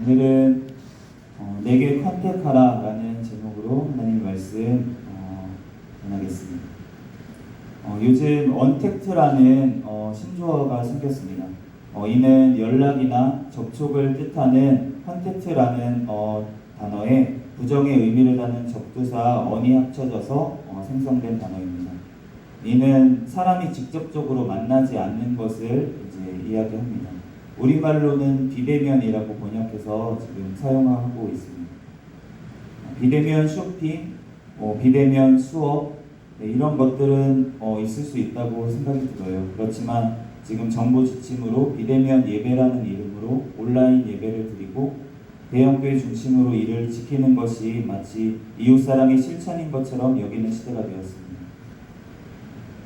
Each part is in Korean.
오늘은 내게 컨택하라 라는 제목으로 하나님 말씀 전하겠습니다. 요즘 언택트라는 신조어가 생겼습니다. 이는 연락이나 접촉을 뜻하는 컨택트라는 단어에 부정의 의미를 담은 접두사 언이 합쳐져서 생성된 단어입니다. 이는 사람이 직접적으로 만나지 않는 것을 이제 이야기합니다. 우리말로는 비대면이라고 번역해서 지금 사용하고 있습니다. 비대면 쇼핑, 비대면 수업, 이런 것들은 있을 수 있다고 생각이 들어요. 그렇지만 지금 정부 지침으로 비대면 예배라는 이름으로 온라인 예배를 드리고 대형교회 중심으로 이를 지키는 것이 마치 이웃사랑의 실천인 것처럼 여기는 시대가 되었습니다.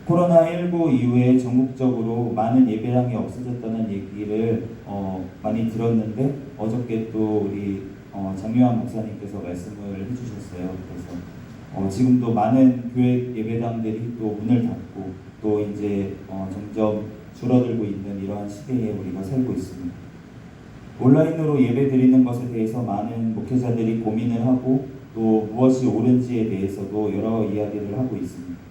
코로나19 이후에 전국적으로 많은 예배당이 없어졌다는 얘기를 많이 들었는데 어저께 또 우리 장요한 목사님께서 말씀을 해주셨어요. 그래서 지금도 많은 교회 예배당들이 또 문을 닫고 또 이제 점점 줄어들고 있는 이러한 시대에 우리가 살고 있습니다. 온라인으로 예배 드리는 것에 대해서 많은 목회자들이 고민을 하고 또 무엇이 옳은지에 대해서도 여러 이야기를 하고 있습니다.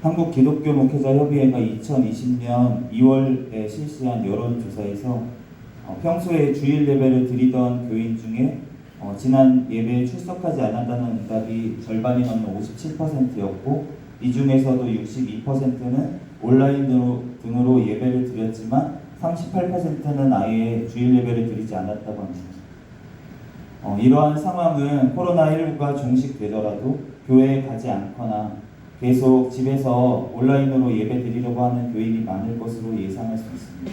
한국 기독교 목회자 협의회가 2020년 2월에 실시한 여론조사에서 평소에 주일 예배를 드리던 교인 중에 지난 예배에 출석하지 않았다는 응답이 절반이 넘는 57%였고 이 중에서도 62%는 온라인 등으로 예배를 드렸지만 38%는 아예 주일 예배를 드리지 않았다고 합니다. 이러한 상황은 코로나19가 종식되더라도 교회에 가지 않거나 계속 집에서 온라인으로 예배 드리려고 하는 교인이 많을 것으로 예상할 수 있습니다.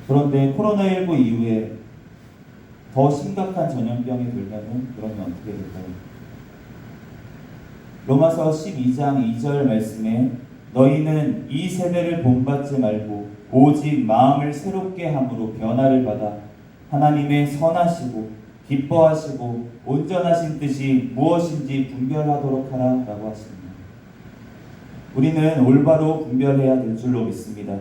그런데 코로나19 이후에 더 심각한 전염병이 돌면은 그러면 어떻게 될까요? 로마서 12장 2절 말씀에 너희는 이 세대를 본받지 말고 오직 마음을 새롭게 함으로 변화를 받아 하나님의 선하시고 기뻐하시고 온전하신 뜻이 무엇인지 분별하도록 하라 라고 하십니다. 우리는 올바로 분별해야 될 줄로 믿습니다.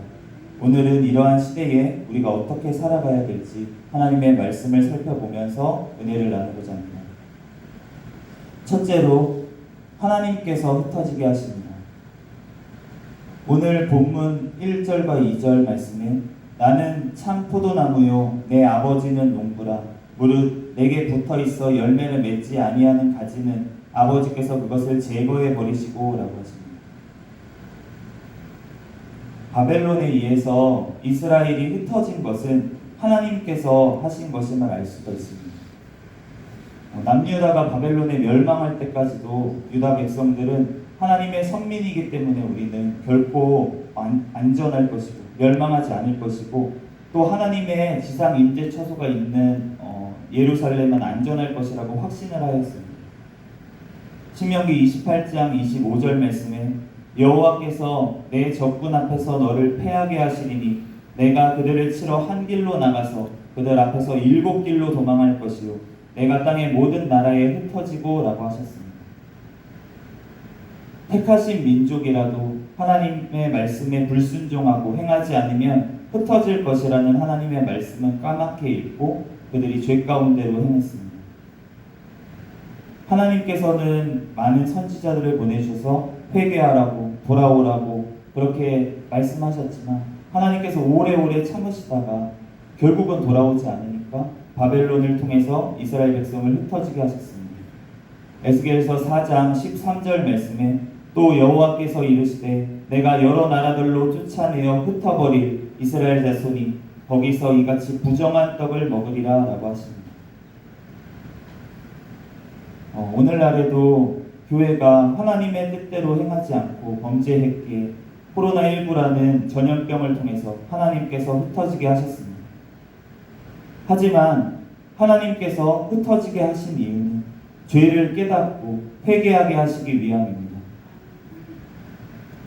오늘은 이러한 시대에 우리가 어떻게 살아가야 될지 하나님의 말씀을 살펴보면서 은혜를 나누고자 합니다. 첫째로 하나님께서 흩어지게 하십니다. 오늘 본문 1절과 2절 말씀에 나는 참 포도나무요 내 아버지는 농부라 무릇 내게 붙어있어 열매를 맺지 아니하는 가지는 아버지께서 그것을 제거해 버리시고 라고 하십니다. 바벨론에 의해서 이스라엘이 흩어진 것은 하나님께서 하신 것임을 알 수가 있습니다. 남유다가 바벨론에 멸망할 때까지도 유다 백성들은 하나님의 선민이기 때문에 우리는 결코 안전할 것이고 멸망하지 않을 것이고 또 하나님의 지상 임재 처소가 있는 예루살렘은 안전할 것이라고 확신을 하였습니다. 신명기 28장 25절 말씀에 여호와께서 내 적군 앞에서 너를 패하게 하시리니 내가 그들을 치러 한 길로 나가서 그들 앞에서 7길로 도망할 것이요 내가 땅의 모든 나라에 흩어지고 라고 하셨습니다. 택하신 민족이라도 하나님의 말씀에 불순종하고 행하지 않으면 흩어질 것이라는 하나님의 말씀은 까맣게 읽고 그들이 죄 가운데로 행했습니다. 하나님께서는 많은 선지자들을 보내셔서 회개하라고 돌아오라고 그렇게 말씀하셨지만 하나님께서 오래오래 참으시다가 결국은 돌아오지 않으니까 바벨론을 통해서 이스라엘 백성을 흩어지게 하셨습니다. 에스겔서 4장 13절 말씀에 또 여호와께서 이르시되 내가 여러 나라들로 쫓아내어 흩어버릴 이스라엘 자손이 거기서 이같이 부정한 떡을 먹으리라 라고 하십니다. 오늘날에도 교회가 하나님의 뜻대로 행하지 않고 범죄했기에 코로나19라는 전염병을 통해서 하나님께서 흩어지게 하셨습니다. 하지만 하나님께서 흩어지게 하신 이유는 죄를 깨닫고 회개하게 하시기 위함입니다.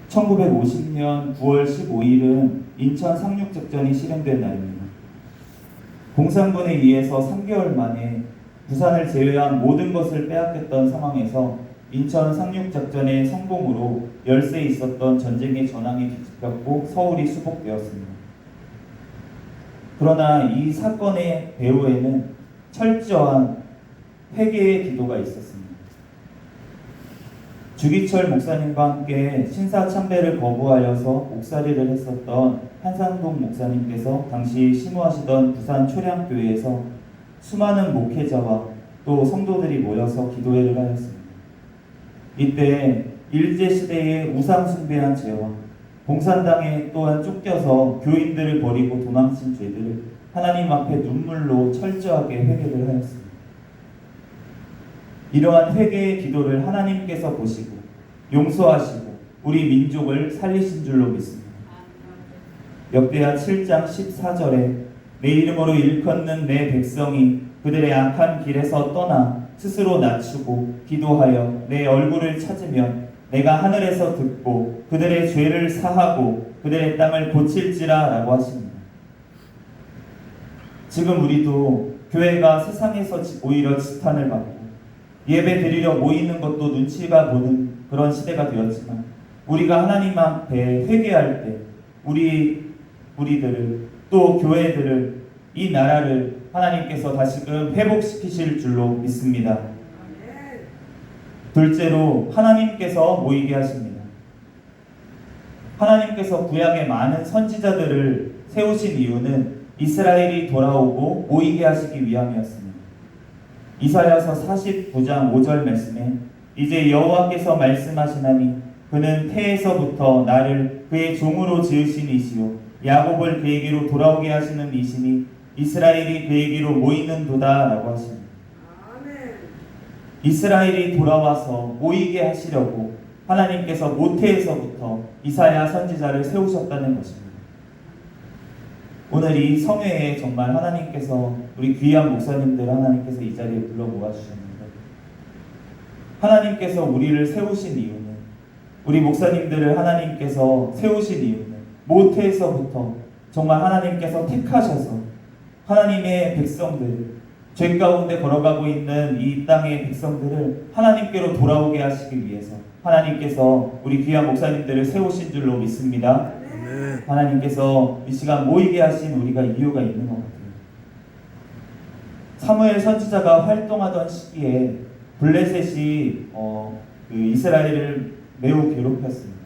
1950년 9월 15일은 인천 상륙작전이 실행된 날입니다. 공산군에 의해서 3개월 만에 부산을 제외한 모든 것을 빼앗겼던 상황에서 인천 상륙작전의 성공으로 열세 있었던 전쟁의 전황이 뒤집혔고 서울이 수복되었습니다. 그러나 이 사건의 배후에는 철저한 회개의 기도가 있었습니다. 주기철 목사님과 함께 신사 참배를 거부하여서 옥살이를 했었던 한상동 목사님께서 당시 심호하시던 부산 초량교회에서 수많은 목회자와 또 성도들이 모여서 기도회를 하였습니다. 이때 일제시대의 우상숭배한 죄와 공산당에 또한 쫓겨서 교인들을 버리고 도망친 죄들을 하나님 앞에 눈물로 철저하게 회개를 하였습니다. 이러한 회개의 기도를 하나님께서 보시고 용서하시고 우리 민족을 살리신 줄로 믿습니다. 역대하 7장 14절에 내 이름으로 일컫는 내 백성이 그들의 악한 길에서 떠나 스스로 낮추고 기도하여 내 얼굴을 찾으면 내가 하늘에서 듣고 그들의 죄를 사하고 그들의 땅을 고칠지라 라고 하십니다. 지금 우리도 교회가 세상에서 오히려 지탄을 받고 예배 드리려 모이는 것도 눈치가 보는 그런 시대가 되었지만 우리가 하나님 앞에 회개할 때 우리들을 또 교회들을 이 나라를 하나님께서 다시금 회복시키실 줄로 믿습니다. 둘째로 하나님께서 모이게 하십니다. 하나님께서 구약의 많은 선지자들을 세우신 이유는 이스라엘이 돌아오고 모이게 하시기 위함이었습니다. 이사야서 49장 5절 말씀에 이제 여호와께서 말씀하시나니 그는 태에서부터 나를 그의 종으로 지으신 이시요 야곱을 그에게로 돌아오게 하시는 이시니 이스라엘이 그에게로 모이는도다 라고 하십니다. 이스라엘이 돌아와서 모이게 하시려고 하나님께서 모태에서부터 이사야 선지자를 세우셨다는 것입니다. 오늘 이 성회에 정말 하나님께서 우리 귀한 목사님들 하나님께서 이 자리에 불러 모아주셨는데 하나님께서 우리를 세우신 이유는 우리 목사님들을 하나님께서 세우신 이유는 모태에서부터 정말 하나님께서 택하셔서 하나님의 백성들 죄 가운데 걸어가고 있는 이 땅의 백성들을 하나님께로 돌아오게 하시기 위해서 하나님께서 우리 귀한 목사님들을 세우신 줄로 믿습니다. 하나님께서 이 시간 모이게 하신 우리가 이유가 있는 것 같아요. 사무엘 선지자가 활동하던 시기에 블레셋이 그 이스라엘을 매우 괴롭혔습니다.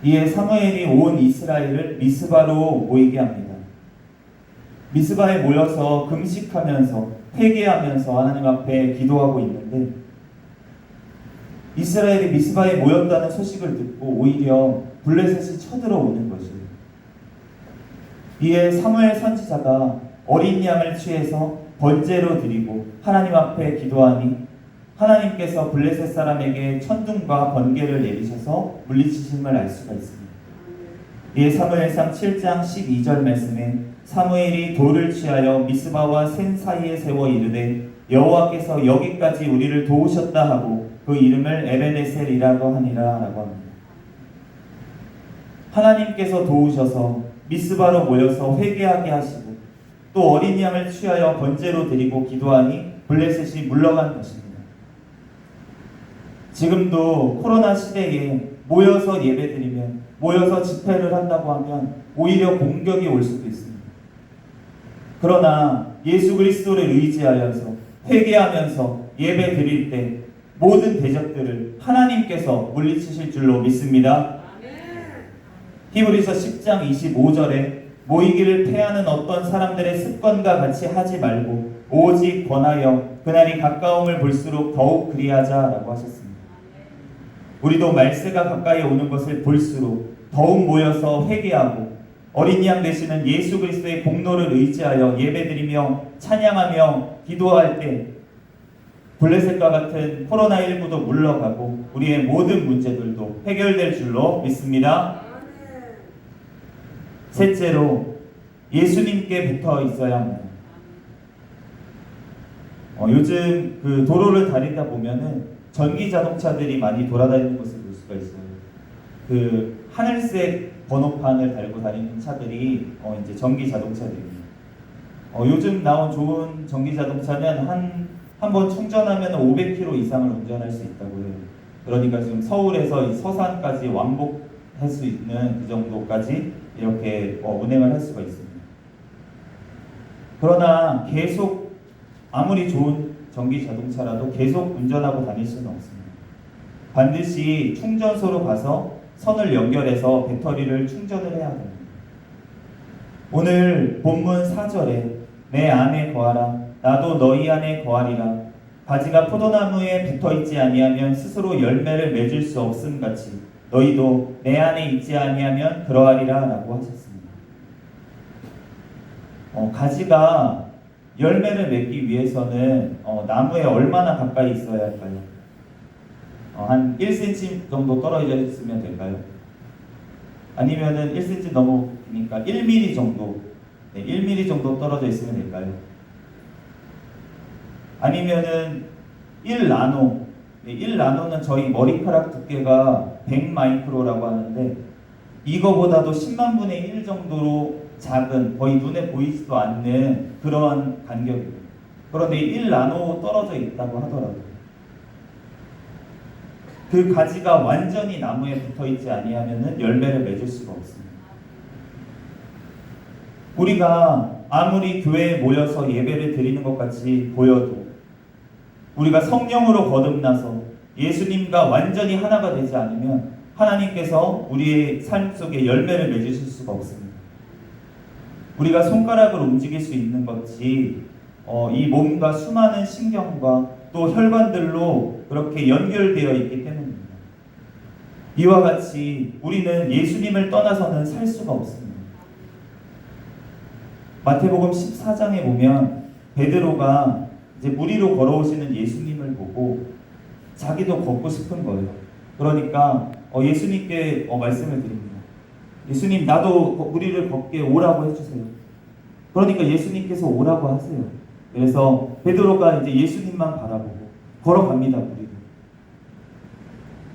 이에 사무엘이 온 이스라엘을 미스바로 모이게 합니다. 미스바에 모여서 금식하면서 회개하면서 하나님 앞에 기도하고 있는데 이스라엘이 미스바에 모였다는 소식을 듣고 오히려 블레셋이 쳐들어오는 것이에요. 이에 사무엘 선지자가 어린 양을 취해서 번제로 드리고 하나님 앞에 기도하니 하나님께서 블레셋 사람에게 천둥과 번개를 내리셔서 물리치심을 알 수가 있습니다. 이에 사무엘상 7장 12절 말씀에 사무엘이 돌을 취하여 미스바와 센 사이에 세워 이르되 여호와께서 여기까지 우리를 도우셨다 하고 그 이름을 에베네셀이라고 하니라 라고 합니다. 하나님께서 도우셔서 미스바로 모여서 회개하게 하시고 또 어린 양을 취하여 번제로 드리고 기도하니 블레셋이 물러간 것입니다. 지금도 코로나 시대에 모여서 예배드리면 모여서 집회를 한다고 하면 오히려 공격이 올 수도 있습니다. 그러나 예수 그리스도를 의지하여서 회개하면서 예배 드릴 때 모든 대적들을 하나님께서 물리치실 줄로 믿습니다. 히브리서 10장 25절에 모이기를 패하는 어떤 사람들의 습관과 같이 하지 말고 오직 권하여 그날이 가까움을 볼수록 더욱 그리하자라고 하셨습니다. 우리도 말세가 가까이 오는 것을 볼수록 더욱 모여서 회개하고 어린 양 되시는 예수 그리스도의 공로를 의지하여 예배드리며 찬양하며 기도할 때 블레셋과 같은 코로나19도 물러가고 우리의 모든 문제들도 해결될 줄로 믿습니다. 셋째로 예수님께 붙어 있어야 합니다. 요즘 그 도로를 다니다 보면은 전기 자동차들이 많이 돌아다니는 것을 볼 수가 있어요. 그 하늘색 번호판을 달고 다니는 차들이 이제 전기 자동차들입니다. 요즘 나온 좋은 전기 자동차는 한 번 충전하면 500km 이상을 운전할 수 있다고 해요. 그러니까 지금 서울에서 이 서산까지 왕복할 수 있는 그 정도까지 이렇게 운행을 할 수가 있습니다. 그러나 계속 아무리 좋은 전기 자동차라도 계속 운전하고 다닐 수는 없습니다. 반드시 충전소로 가서 선을 연결해서 배터리를 충전을 해야 됩니다. 오늘 본문 4절에 내 안에 거하라 나도 너희 안에 거하리라 가지가 포도나무에 붙어있지 아니하면 스스로 열매를 맺을 수 없음 같이 너희도 내 안에 있지 아니하면 그러하리라 라고 하셨습니다. 가지가 열매를 맺기 위해서는 나무에 얼마나 가까이 있어야 할까요? 한 1cm 정도 떨어져 있으면 될까요? 아니면은 1cm 너무 기니까 1mm 정도, 1mm 정도 떨어져 있으면 될까요? 아니면은 1나노, 1나노는 저희 머리카락 두께가 100마이크로라고 하는데 이거보다도 10만 분의 1 정도로 작은, 거의 눈에 보이지도 않는 그러한 간격입니다. 그런데 1나노 떨어져 있다고 하더라고요. 그 가지가 완전히 나무에 붙어있지 아니하면 열매를 맺을 수가 없습니다. 우리가 아무리 교회에 모여서 예배를 드리는 것 같이 보여도 우리가 성령으로 거듭나서 예수님과 완전히 하나가 되지 않으면 하나님께서 우리의 삶 속에 열매를 맺으실 수가 없습니다. 우리가 손가락을 움직일 수 있는 것이 이 몸과 수많은 신경과 또 혈관들로 그렇게 연결되어 있기 때문입니다. 이와 같이 우리는 예수님을 떠나서는 살 수가 없습니다. 마태복음 14장에 보면 베드로가 이제 물 위로 걸어오시는 예수님을 보고 자기도 걷고 싶은 거예요. 그러니까 예수님께 말씀을 드립니다. 예수님, 나도 물 위를 걷게 오라고 해주세요. 그러니까 예수님께서 오라고 하세요. 그래서 베드로가 이제 예수님만 바라보고 걸어갑니다, 물 위로.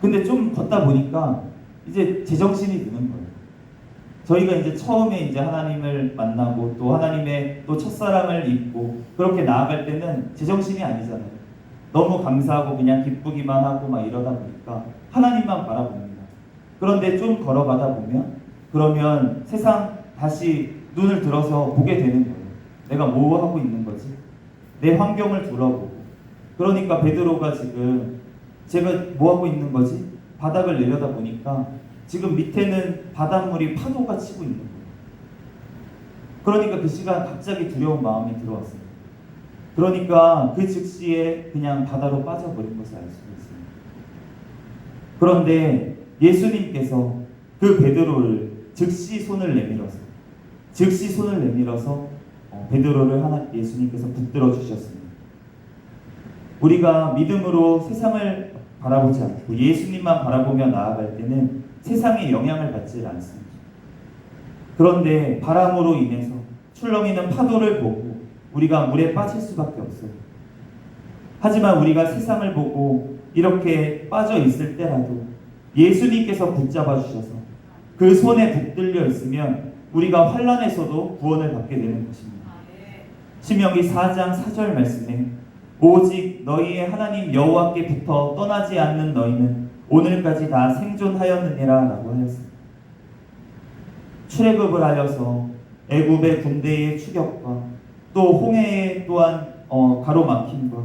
근데 좀 걷다 보니까 이제 제정신이 드는 거예요. 저희가 이제 처음에 이제 하나님을 만나고 또 하나님의 또 첫사랑을 입고 그렇게 나아갈 때는 제정신이 아니잖아요. 너무 감사하고 그냥 기쁘기만 하고 막 이러다 보니까 하나님만 바라봅니다. 그런데 좀 걸어가다 보면 그러면 세상 다시 눈을 들어서 보게 되는 거예요. 내가 뭐 하고 있는 거지? 내 환경을 둘러보고. 그러니까 베드로가 지금 제가 뭐 하고 있는 거지? 바닥을 내려다 보니까 지금 밑에는 바닷물이 파도가 치고 있는 거예요. 그러니까 그 시간 갑자기 두려운 마음이 들어왔어요. 그러니까 그 즉시에 그냥 바다로 빠져버린 것을 알 수가 있습니다. 그런데 예수님께서 그 베드로를 즉시 손을 내밀어서 베드로를 예수님께서 붙들어 주셨습니다. 우리가 믿음으로 세상을 바라보지 않고 예수님만 바라보며 나아갈 때는 세상의 영향을 받지 않습니다. 그런데 바람으로 인해서 출렁이는 파도를 보고 우리가 물에 빠질 수밖에 없어요. 하지만 우리가 세상을 보고 이렇게 빠져 있을 때라도 예수님께서 붙잡아 주셔서 그 손에 붙들려 있으면 우리가 환난에서도 구원을 받게 되는 것입니다. 신명기 4장 4절 말씀에 오직 너희의 하나님 여호와께 붙어 떠나지 않는 너희는 오늘까지 다 생존하였느니라 라고 하였습니다. 출애굽을 하여서 애굽의 군대의 추격과 또 홍해의 또한 가로막힘과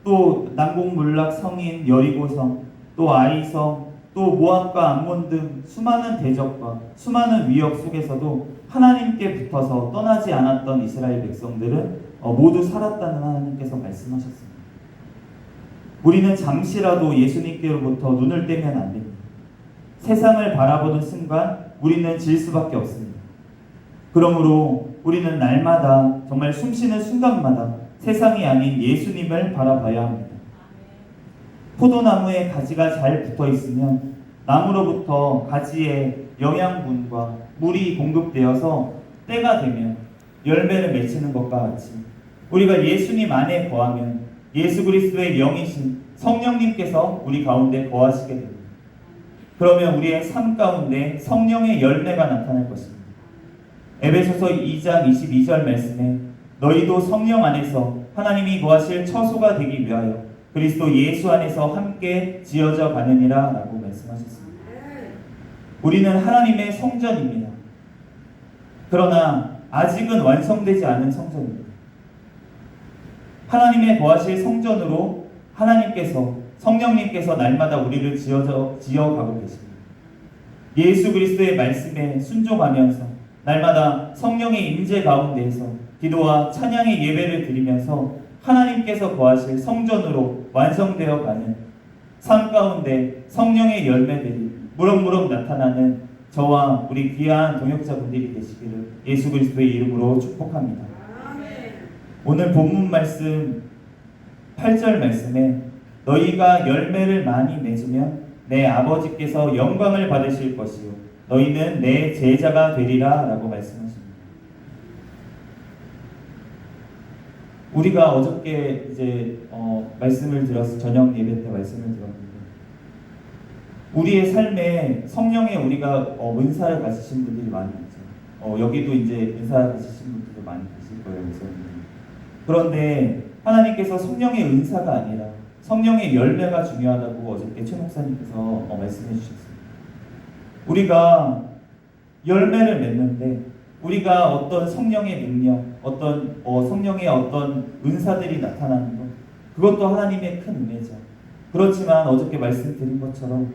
또 난공불락 성인 여리고성 또 아이성 또 모압과 암몬 등 수많은 대적과 수많은 위협 속에서도 하나님께 붙어서 떠나지 않았던 이스라엘 백성들은 모두 살았다는 하나님께서 말씀하셨습니다. 우리는 잠시라도 예수님께로부터 눈을 떼면 안 됩니다. 세상을 바라보는 순간 우리는 질 수밖에 없습니다. 그러므로 우리는 날마다 정말 숨쉬는 순간마다 세상이 아닌 예수님을 바라봐야 합니다. 포도나무에 가지가 잘 붙어 있으면 나무로부터 가지에 영양분과 물이 공급되어서 때가 되면 열매를 맺히는 것과 같이 우리가 예수님 안에 거하면 예수 그리스도의 영이신 성령님께서 우리 가운데 거하시게 됩니다. 그러면 우리의 삶 가운데 성령의 열매가 나타날 것입니다. 에베소서 2장 22절 말씀에 너희도 성령 안에서 하나님이 거하실 처소가 되기 위하여 그리스도 예수 안에서 함께 지어져 가느니라 라고 말씀하셨습니다. 우리는 하나님의 성전입니다. 그러나 아직은 완성되지 않은 성전입니다. 하나님의 거하실 성전으로 하나님께서 성령님께서 날마다 우리를 지어가고 계십니다. 예수 그리스도의 말씀에 순종하면서 날마다 성령의 임재 가운데에서 기도와 찬양의 예배를 드리면서 하나님께서 거하실 성전으로 완성되어 가는 삶 가운데 성령의 열매들이 무럭무럭 나타나는 저와 우리 귀한 동역자분들이 되시기를 예수 그리스도의 이름으로 축복합니다. 오늘 본문 말씀 8절 말씀에 너희가 열매를 많이 맺으면 내 아버지께서 영광을 받으실 것이요 너희는 내 제자가 되리라 라고 말씀하십니다. 우리가 어저께 이제 말씀을 들어서 저녁 예배 때 말씀을 들었는데 우리의 삶에 성령의 우리가 은사를 가지신 분들이 많이 있죠. 여기도 이제 은사를 가지신 분들도 많이 계실 거예요. 그런데 하나님께서 성령의 은사가 아니라 성령의 열매가 중요하다고 어저께 최 목사님께서 말씀해 주셨습니다. 우리가 열매를 맺는데 우리가 어떤 성령의 능력, 어떤 성령의 어떤 은사들이 나타나는 것, 그것도 하나님의 큰 은혜죠. 그렇지만 어저께 말씀드린 것처럼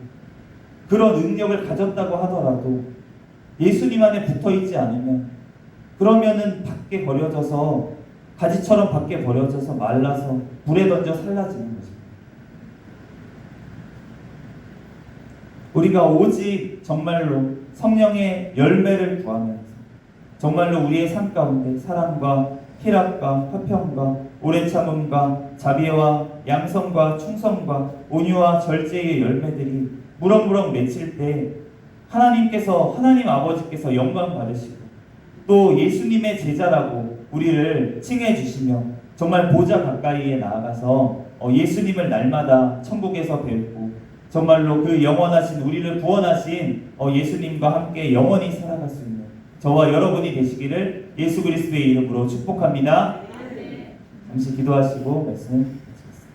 그런 능력을 가졌다고 하더라도 예수님 안에 붙어있지 않으면 그러면은 밖에 버려져서 가지처럼 밖에 버려져서 말라서 불에 던져 살라지는 거죠. 우리가 오직 정말로 성령의 열매를 구하면서 정말로 우리의 삶 가운데 사랑과 희락과 화평과 오래 참음과 자비와 양성과 충성과 온유와 절제의 열매들이 무럭무럭 맺힐 때 하나님께서 하나님 아버지께서 영광 받으시고 또 예수님의 제자라고 우리를 칭해 주시며 정말 보좌 가까이에 나아가서 예수님을 날마다 천국에서 뵙고 정말로 그 영원하신 우리를 구원하신 예수님과 함께 영원히 살아갈 수 있는 저와 여러분이 되시기를 예수 그리스도의 이름으로 축복합니다. 잠시 기도하시고 말씀을 마치겠습니다.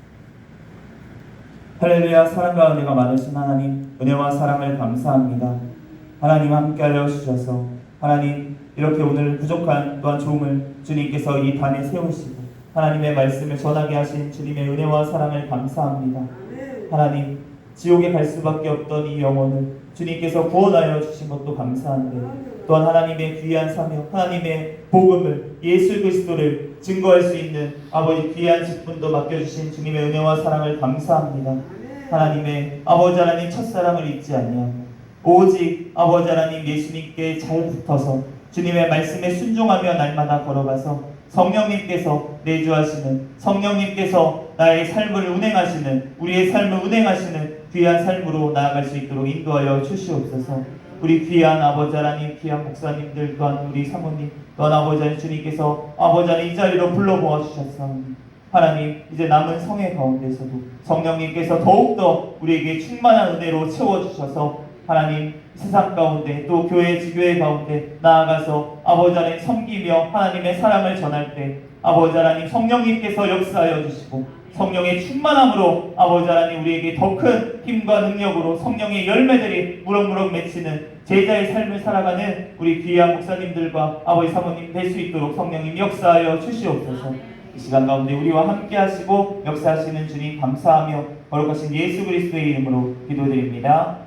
할렐루야. 사랑과 은혜가 많으신 하나님, 은혜와 사랑을 감사합니다. 하나님 함께하여 주셔서 하나님 이렇게 오늘 부족한 또한 종을 주님께서 이 단에 세우시고 하나님의 말씀을 전하게 하신 주님의 은혜와 사랑을 감사합니다. 하나님 지옥에 갈 수밖에 없던 이 영혼을 주님께서 구원하여 주신 것도 감사한데 또한 하나님의 귀한 사명, 하나님의 복음을 예수 그리스도를 증거할 수 있는 아버지 귀한 직분도 맡겨주신 주님의 은혜와 사랑을 감사합니다. 하나님의 아버지 하나님 첫사랑을 잊지 아니하고 오직 아버지 하나님 예수님께 잘 붙어서 주님의 말씀에 순종하며 날마다 걸어가서 성령님께서 내주하시는 성령님께서 나의 삶을 운행하시는 우리의 삶을 운행하시는 귀한 삶으로 나아갈 수 있도록 인도하여 주시옵소서. 우리 귀한 아버지 하나님, 귀한 목사님들 또한 우리 사모님 또한 아버지 하나님 주님께서 아버지 하나님 이 자리로 불러모아 주셨사옵니다. 하나님 이제 남은 성회 가운데서도 성령님께서 더욱더 우리에게 충만한 은혜로 채워주셔서 하나님 세상 가운데 또 교회 지교회 가운데 나아가서 아버지 하나님 섬기며 하나님의 사랑을 전할 때 아버지 하나님 성령님께서 역사하여 주시고 성령의 충만함으로 아버지 하나님 우리에게 더 큰 힘과 능력으로 성령의 열매들이 무럭무럭 맺히는 제자의 삶을 살아가는 우리 귀한 목사님들과 아버지 사모님 될 수 있도록 성령님 역사하여 주시옵소서. 이 시간 가운데 우리와 함께 하시고 역사하시는 주님 감사하며 거룩하신 예수 그리스도의 이름으로 기도드립니다.